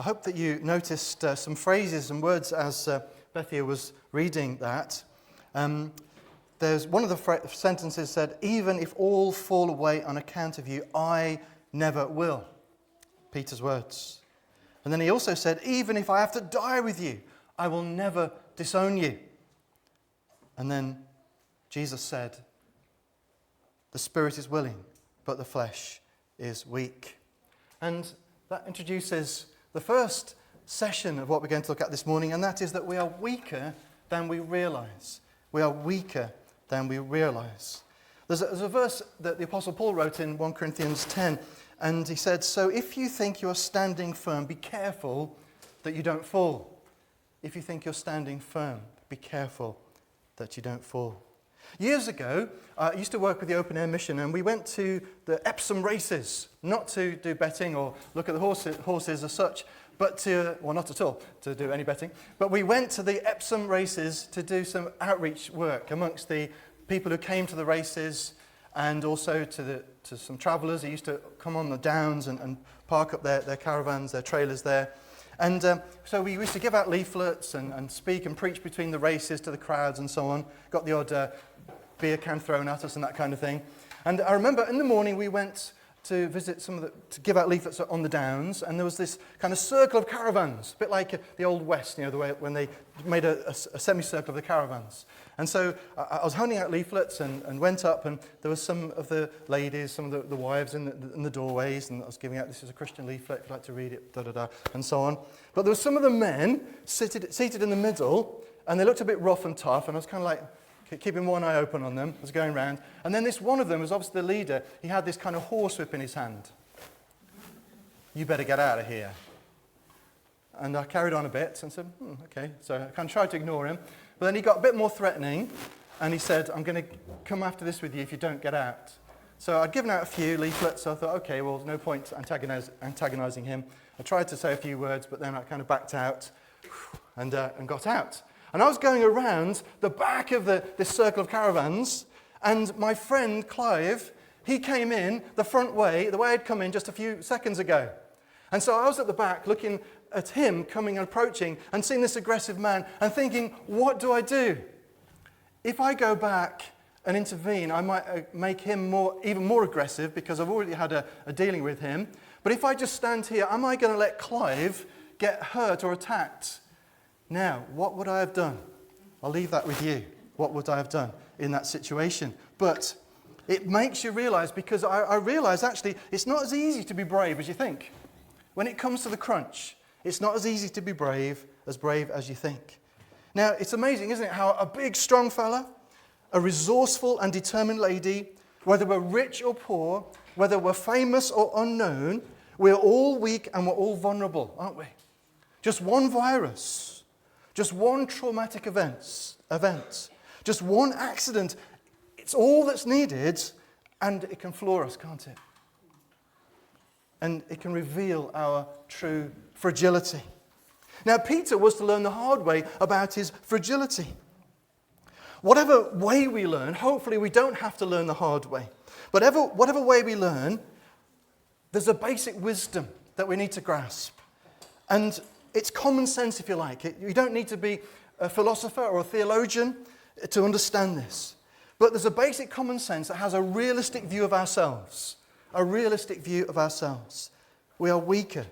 I hope that you noticed some phrases and words as Bethia was reading that. There's one of the sentences said, "Even if all fall away on account of you, I never will." Peter's words. And then he also said, "Even if I have to die with you, I will never disown you." And then Jesus said, "The spirit is willing, but the flesh is weak." And that introduces the first session of what we're going to look at this morning, and that is that we are weaker than we realize. We are weaker than we realize. There's a verse that the Apostle Paul wrote in 1 Corinthians 10, and he said, "So if you think you are standing firm, be careful that you don't fall." If you think you're standing firm, be careful that you don't fall. Years ago, I used to work with the Open Air Mission, and we went to the Epsom races, not to do betting or look at the horses as such, but not at all, to do any betting. But we went to the Epsom races to do some outreach work amongst the people who came to the races, and also to some travellers who used to come on the downs and park up their caravans, their trailers there. And so we used to give out leaflets and speak and preach between the races to the crowds and so on. Got the odd beer can thrown at us and that kind of thing. And I remember in the morning we went to visit to give out leaflets on the downs, and there was this kind of circle of caravans, a bit like the Old West, the way when they made a semicircle of the caravans. And so I was handing out leaflets and went up, and there was some of the ladies, some of the wives in the doorways, and I was giving out, "This is a Christian leaflet, if you'd like to read it, da-da-da," and so on. But there were some of the men seated in the middle, and they looked a bit rough and tough, and I was kind of like keeping one eye open on them. I was going around. And then this one of them was obviously the leader. He had this kind of horsewhip in his hand. "You better get out of here." And I carried on a bit and said, okay. So I kind of tried to ignore him. But then he got a bit more threatening, and he said, "I'm going to come after this with you if you don't get out." So I'd given out a few leaflets, so I thought, okay, well, there's no point antagonizing him. I tried to say a few words, but then I kind of backed out and got out. And I was going around the back of this circle of caravans, and my friend Clive, he came in the front way, the way I'd come in just a few seconds ago. And so I was at the back looking at him coming and approaching and seeing this aggressive man and thinking, what do I do? If I go back and intervene, I might make him even more aggressive because I've already had a dealing with him. But if I just stand here, am I going to let Clive get hurt or attacked? Now, what would I have done? I'll leave that with you. What would I have done in that situation? But it makes you realize, because I realize actually it's not as easy to be brave as you think. When it comes to the crunch, it's not as easy to be brave as you think. Now, it's amazing, isn't it, how a big, strong fella, a resourceful and determined lady, whether we're rich or poor, whether we're famous or unknown, we're all weak and we're all vulnerable, aren't we? Just one virus. Just one traumatic event, just one accident, it's all that's needed, and it can floor us, can't it? And it can reveal our true fragility. Now, Peter was to learn the hard way about his fragility. Whatever way we learn, hopefully we don't have to learn the hard way. But whatever way we learn, there's a basic wisdom that we need to grasp. And it's common sense, if you like. You don't need to be a philosopher or a theologian to understand this. But there's a basic common sense that has a realistic view of ourselves. A realistic view of ourselves. We are weaker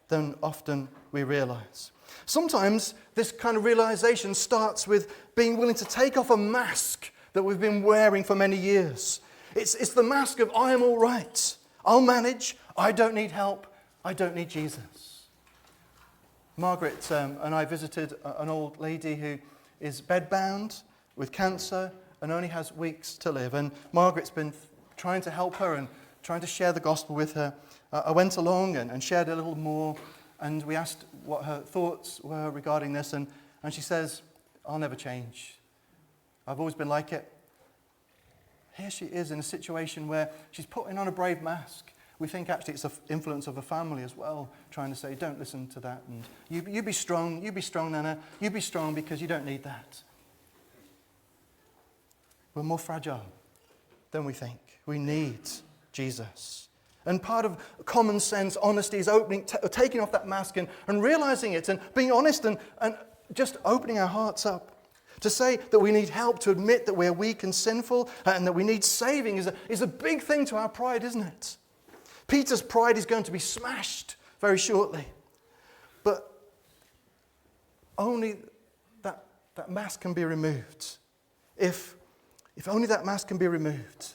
than often we realize. Sometimes this kind of realization starts with being willing to take off a mask that we've been wearing for many years. It's the mask of, I am all right. I'll manage. I don't need help. I don't need Jesus. Margaret and I visited an old lady who is bedbound with cancer and only has weeks to live. And Margaret's been trying to help her and trying to share the gospel with her. I went along and shared a little more, and we asked what her thoughts were regarding this, and she says, "I'll never change. I've always been like it." Here she is in a situation where she's putting on a brave mask. We think actually it's the influence of a family as well, trying to say, don't listen to that. And you be strong, Nana. You be strong because you don't need that. We're more fragile than we think. We need Jesus. And part of common sense, honesty, is taking off that mask and realizing it and being honest and just opening our hearts up. To say that we need help, to admit that we're weak and sinful and that we need saving is a big thing to our pride, isn't it? Peter's pride is going to be smashed very shortly. But only that mask can be removed. If only that mask can be removed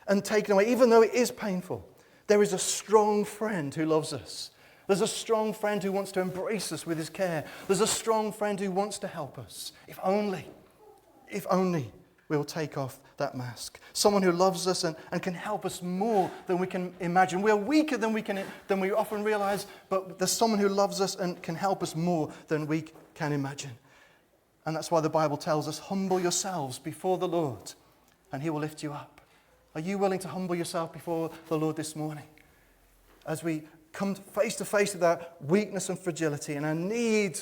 and taken away, even though it is painful. There is a strong friend who loves us. There's a strong friend who wants to embrace us with his care. There's a strong friend who wants to help us. If only we'll take off that mask. Someone who loves us and can help us more than we can imagine. We're weaker than we often realize, but there's someone who loves us and can help us more than we can imagine. And that's why the Bible tells us, humble yourselves before the Lord, and he will lift you up. Are you willing to humble yourself before the Lord this morning? As we come face to face with our weakness and fragility and our need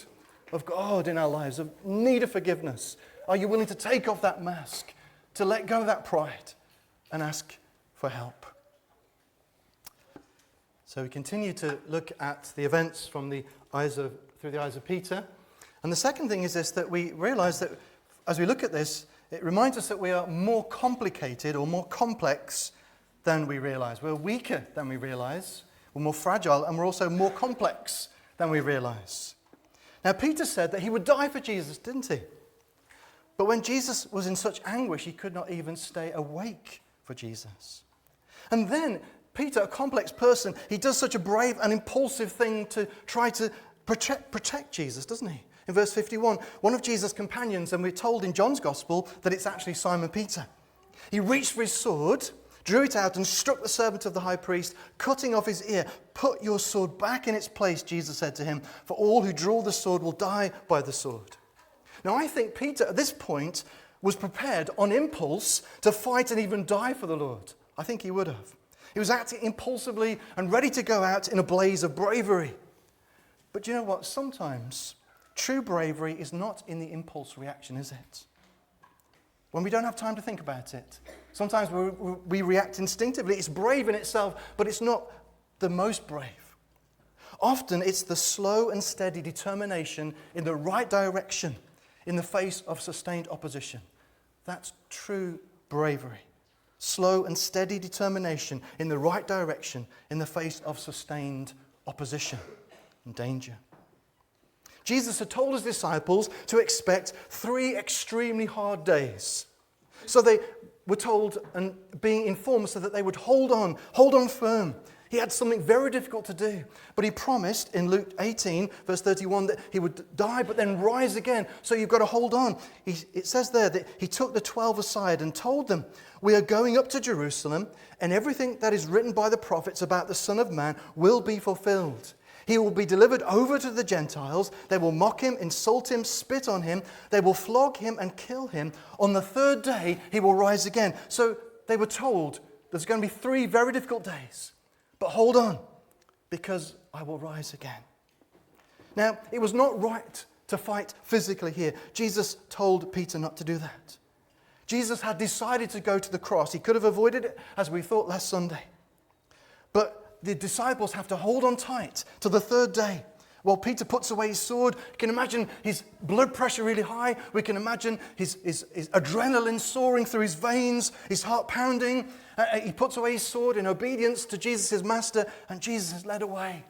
of God in our lives, of need of forgiveness, are you willing to take off that mask, to let go of that pride and ask for help? So we continue to look at the events through the eyes of Peter. And the second thing is this, that we realize that as we look at this, it reminds us that we are more complicated or more complex than we realize. We're weaker than we realize. We're more fragile, and we're also more complex than we realize. Now, Peter said that he would die for Jesus, didn't he? But when Jesus was in such anguish, he could not even stay awake for Jesus. And then Peter, a complex person, he does such a brave and impulsive thing to try to protect Jesus, doesn't he? In verse 51, one of Jesus' companions, and we're told in John's Gospel that it's actually Simon Peter. He reached for his sword, drew it out and struck the servant of the high priest, cutting off his ear. "Put your sword back in its place," Jesus said to him, "for all who draw the sword will die by the sword." Now I think Peter at this point was prepared on impulse to fight and even die for the Lord. I think he would have. He was acting impulsively and ready to go out in a blaze of bravery. But you know what? Sometimes true bravery is not in the impulse reaction, is it? When we don't have time to think about it. Sometimes we react instinctively. It's brave in itself, but it's not the most brave. Often it's the slow and steady determination in the right direction in the face of sustained opposition. That's true bravery. Slow and steady determination in the right direction in the face of sustained opposition and danger. Jesus had told his disciples to expect 3 extremely hard days. So they were told and being informed so that they would hold on firm. He had something very difficult to do. But he promised in Luke 18, verse 31, that he would die but then rise again. So you've got to hold on. It says there that he took the 12 aside and told them, "We are going up to Jerusalem, and everything that is written by the prophets about the Son of Man will be fulfilled. He will be delivered over to the Gentiles. They will mock him, insult him, spit on him. They will flog him and kill him. On the 3rd day, he will rise again." So they were told there's going to be 3 very difficult days. But hold on, because I will rise again. Now, it was not right to fight physically here. Jesus told Peter not to do that. Jesus had decided to go to the cross. He could have avoided it, as we thought last Sunday. But the disciples have to hold on tight to the 3rd day. While Peter puts away his sword, you can imagine his blood pressure really high. We can imagine his adrenaline soaring through his veins, his heart pounding. He puts away his sword in obedience to Jesus, his master, and Jesus is led away.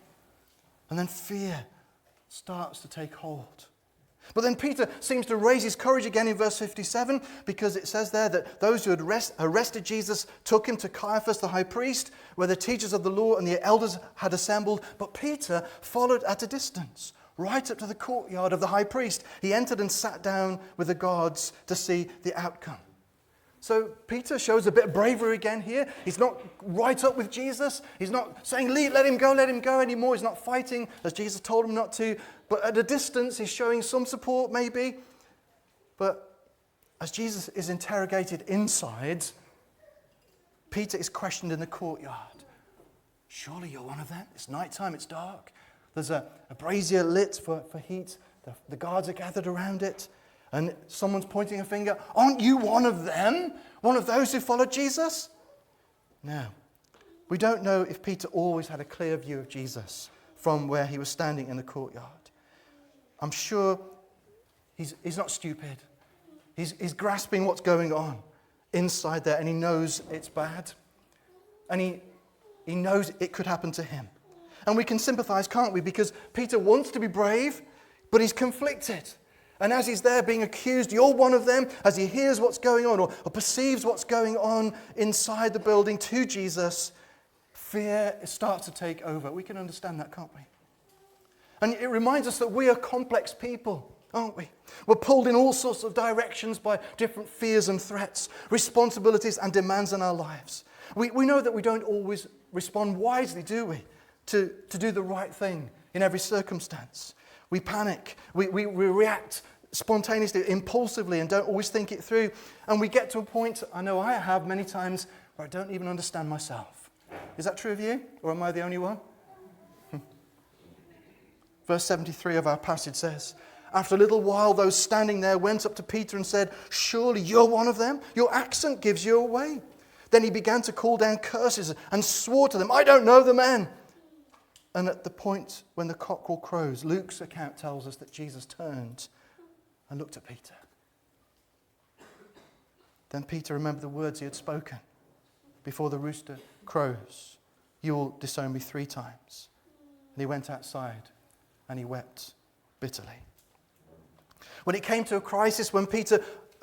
And then fear starts to take hold. But then Peter seems to raise his courage again in verse 57, because it says there that those who had arrested Jesus took him to Caiaphas the high priest, where the teachers of the law and the elders had assembled. But Peter followed at a distance, right up to the courtyard of the high priest. He entered and sat down with the guards to see the outcome. So Peter shows a bit of bravery again here. He's not right up with Jesus. He's not saying, let him go anymore. He's not fighting as Jesus told him not to. But at a distance, he's showing some support maybe. But as Jesus is interrogated inside, Peter is questioned in the courtyard. "Surely you're one of them. It's nighttime, it's dark. There's a brazier lit for heat. The guards are gathered around it. And someone's pointing a finger. Aren't you one of them? One of those who followed Jesus?" No. We don't know if Peter always had a clear view of Jesus from where he was standing in the courtyard. I'm sure he's not stupid. He's grasping what's going on inside there, and he knows it's bad. And he knows it could happen to him. And we can sympathize, can't we? Because Peter wants to be brave, but he's conflicted. And as he's there being accused, you're one of them, as he hears what's going on or perceives what's going on inside the building to Jesus, fear starts to take over. We can understand that, can't we? And it reminds us that we are complex people, aren't we? We're pulled in all sorts of directions by different fears and threats, responsibilities and demands in our lives. We know that we don't always respond wisely, do we, to do the right thing in every circumstance. We panic, we react spontaneously, impulsively, and don't always think it through. And we get to a point, I know I have many times, where I don't even understand myself. Is that true of you, or am I the only one? Verse 73 of our passage says, after a little while, those standing there went up to Peter and said, surely you're one of them? Your accent gives you away. Then he began to call down curses and swore to them, I don't know the men. And at the point when the cockerel crows, Luke's account tells us that Jesus turned and looked at Peter. Then Peter remembered the words he had spoken before the rooster crows. You will disown me 3 times. And he went outside and he wept bitterly. When it came to a crisis, when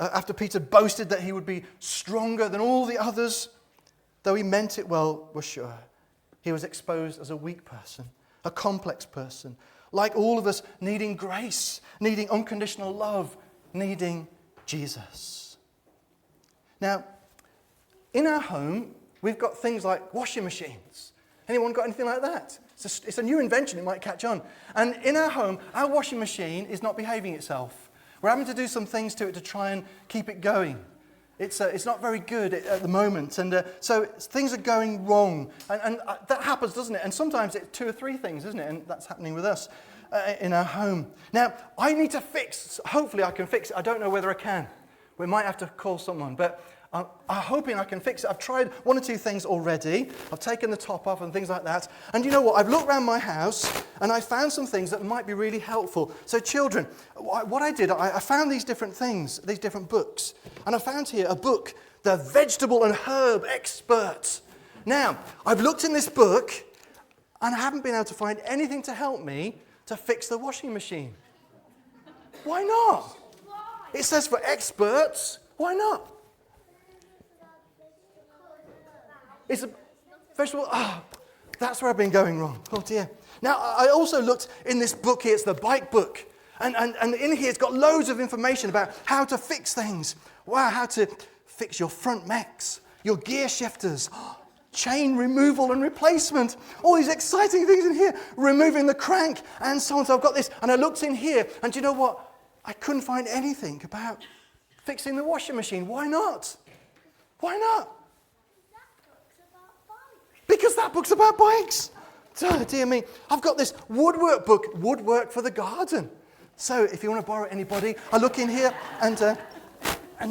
after Peter boasted that he would be stronger than all the others, though he meant it well, we're sure, he was exposed as a weak person, a complex person, like all of us, needing grace, needing unconditional love, needing Jesus. Now, in our home, we've got things like washing machines. Anyone got anything like that? It's a new invention, it might catch on. And in our home, our washing machine is not behaving itself. We're having to do some things to it to try and keep it going. It's not very good at the moment, and so things are going wrong. And that happens, doesn't it? And sometimes it's 2 or 3 things, isn't it? And that's happening with us in our home. Now, I need to hopefully I can fix it. I don't know whether I can. We might have to call someone, but I'm hoping I can fix it. I've tried 1 or 2 things already. I've taken the top off and things like that. And you know what? I've looked around my house and I found some things that might be really helpful. So children, what I did, I found these different things, these different books. And I found here a book, The Vegetable and Herb Expert. Now, I've looked in this book and I haven't been able to find anything to help me to fix the washing machine. Why not? It says for experts. Why not? It's a vegetable. That's where I've been going wrong. Oh dear. Now, I also looked in this book here. It's the bike book. And in here, it's got loads of information about how to fix things. Wow, how to fix your front mechs, your gear shifters, chain removal and replacement. All these exciting things in here. Removing the crank and so on. So I've got this. And I looked in here. And do you know what? I couldn't find anything about fixing the washing machine. Why not? Why not? Because that book's about bikes. Oh, dear me. I've got this woodwork book, Woodwork for the Garden. So if you want to borrow it, anybody, I look in here and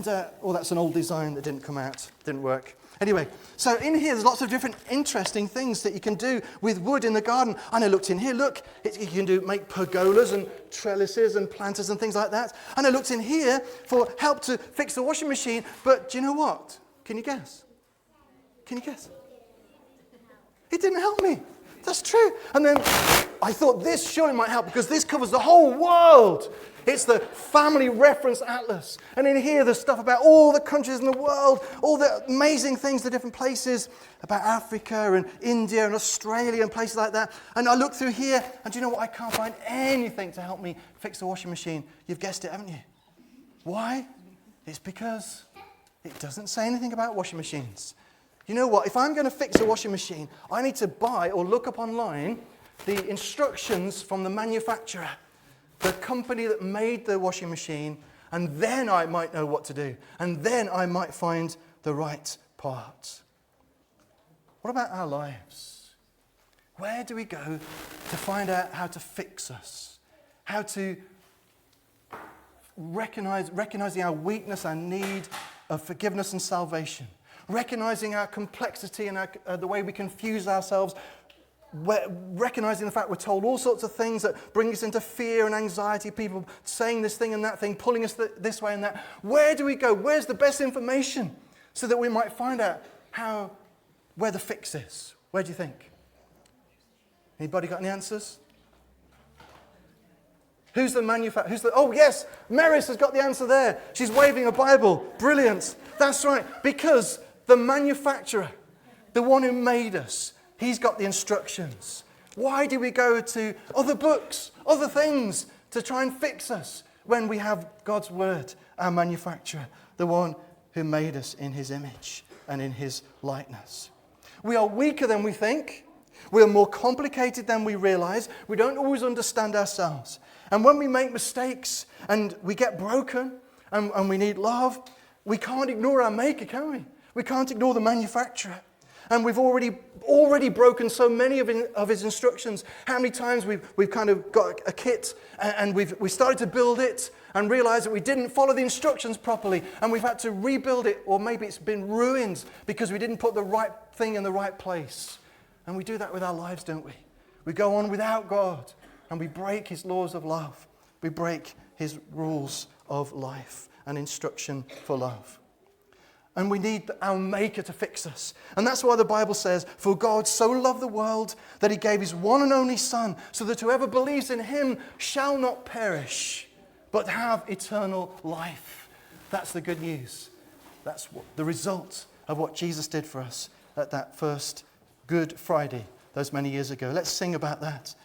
that's an old design that didn't come out, didn't work. Anyway, so in here there's lots of different interesting things that you can do with wood in the garden. And I looked in here, look, you can make pergolas and trellises and planters and things like that. And I looked in here for help to fix the washing machine. But do you know what? Can you guess? Can you guess? It didn't help me. That's true. And then I thought this surely might help because this covers the whole world. It's the Family Reference Atlas. And in here there's stuff about all the countries in the world, all the amazing things, the different places, about Africa and India and Australia and places like that. And I look through here and do you know what? I can't find anything to help me fix the washing machine. You've guessed it, haven't you? Why? It's because it doesn't say anything about washing machines. You know what? If I'm going to fix a washing machine, I need to buy or look up online the instructions from the manufacturer, the company that made the washing machine, and then I might know what to do. And then I might find the right part. What about our lives? Where do we go to find out how to fix us? How to recognizing our weakness, our need of forgiveness and salvation? recognizing our complexity and the way we confuse ourselves, recognizing the fact we're told all sorts of things that bring us into fear and anxiety, people saying this thing and that thing, pulling us this way and that. Where do we go? Where's the best information so that we might find out where the fix is? Where do you think? Anybody got any answers? Who's the manufacturer? Oh, yes, Meris has got the answer there. She's waving a Bible. Brilliant. That's right. Because the manufacturer, the one who made us, he's got the instructions. Why do we go to other books, other things to try and fix us when we have God's word, our manufacturer, the one who made us in his image and in his likeness? We are weaker than we think. We are more complicated than we realize. We don't always understand ourselves. And when we make mistakes and we get broken and we need love, we can't ignore our maker, can we? We can't ignore the manufacturer. And we've already broken so many of his instructions. How many times we've kind of got a kit and we started to build it and realized that we didn't follow the instructions properly and we've had to rebuild it, or maybe it's been ruined because we didn't put the right thing in the right place. And we do that with our lives, don't we? We go on without God and we break his laws of love. We break his rules of life and instruction for love. And we need our Maker to fix us. And that's why the Bible says, "For God so loved the world that he gave his one and only Son, so that whoever believes in him shall not perish, but have eternal life." That's the good news. That's the result of what Jesus did for us at that first Good Friday, those many years ago. Let's sing about that